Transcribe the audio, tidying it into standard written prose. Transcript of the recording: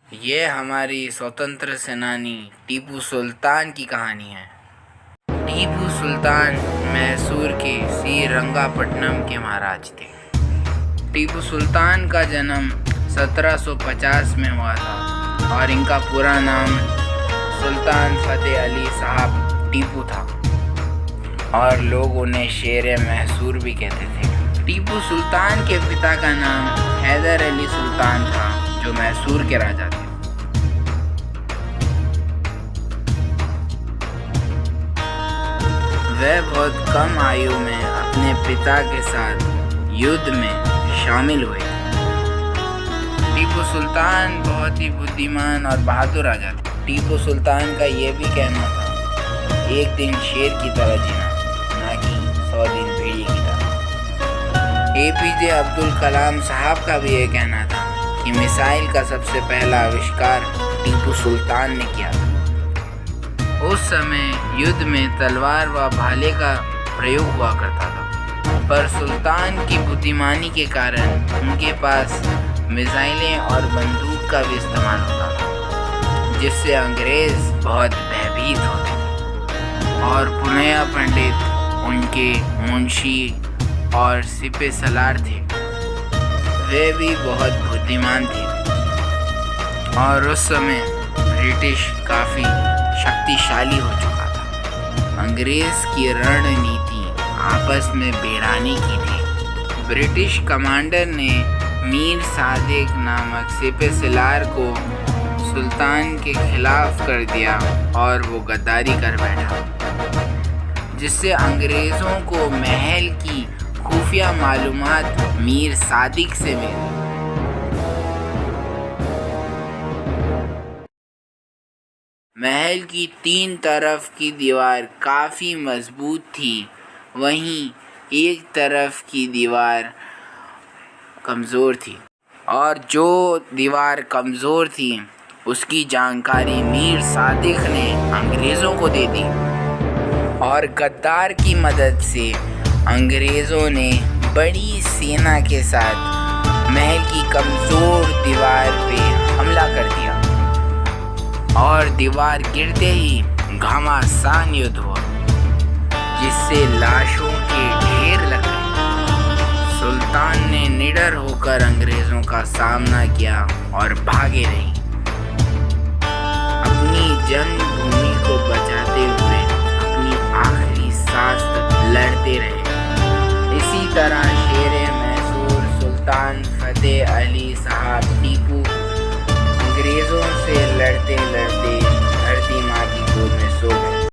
ये हमारी स्वतंत्र सेनानी टीपू सुल्तान की कहानी है। टीपू सुल्तान मैसूर के श्रीरंगपट्टनम के महाराज थे। टीपू सुल्तान का जन्म 1750 में हुआ था और इनका पूरा नाम सुल्तान फतेह अली साहब टीपू था और लोग उन्हें शेर मैसूर भी कहते थे। टीपू सुल्तान के पिता का नाम हैदर अली सुल्तान था जो मैसूर के राजा थे। वह बहुत कम आयु में अपने पिता के साथ युद्ध में शामिल हुए। टीपू सुल्तान बहुत ही बुद्धिमान और बहादुर राजा थे। टीपू सुल्तान का ये भी कहना था, एक दिन शेर की तरह जीना, ना कि 100 दिन भेड़िए की तरह। APJ अब्दुल कलाम साहब का भी ये कहना था कि मिसाइल का सबसे पहला आविष्कार टीपू सुल्तान ने किया था। उस समय युद्ध में तलवार व भाले का प्रयोग हुआ करता था, पर सुल्तान की बुद्धिमानी के कारण उनके पास मिसाइलें और बंदूक का भी इस्तेमाल होता था, जिससे अंग्रेज बहुत भयभीत होते थे। और पुनया पंडित उनके मुंशी और सिपह सलार थे। वे भी बहुत बुद्धिमान थे और उस समय ब्रिटिश काफ़ी शक्तिशाली हो चुका था। अंग्रेज की रणनीति आपस में भिड़ाने की थी। ब्रिटिश कमांडर ने मीर सादिक नामक सिपह सलार को सुल्तान के खिलाफ कर दिया और वो गद्दारी कर बैठा, जिससे अंग्रेज़ों को महल की खुफिया मालूमात मीर सादिक से मिली। महल की 3 तरफ की दीवार काफ़ी मजबूत थी, वहीं एक तरफ की दीवार कमज़ोर थी और जो दीवार कमज़ोर थी उसकी जानकारी मीर सादिक ने अंग्रेज़ों को दे दी और गद्दार की मदद से अंग्रेज़ों ने बड़ी सेना के साथ महल की कमज़ोर दीवार पे हमला कर दिया और दीवार गिरते ही घमासान युद्ध हुआ, जिससे लाशों के ढेर लग गए। सुल्तान ने निडर होकर अंग्रेज़ों का सामना किया और भागे रही, अपनी जन्मभूमि को बचाते हुए अपनी आखिरी सांस तक लड़ते रहे। इसी तरह शेर मैसूर सुल्तान फतेह अली साहब टीपू अंग्रेज़ों से लड़ते लड़ते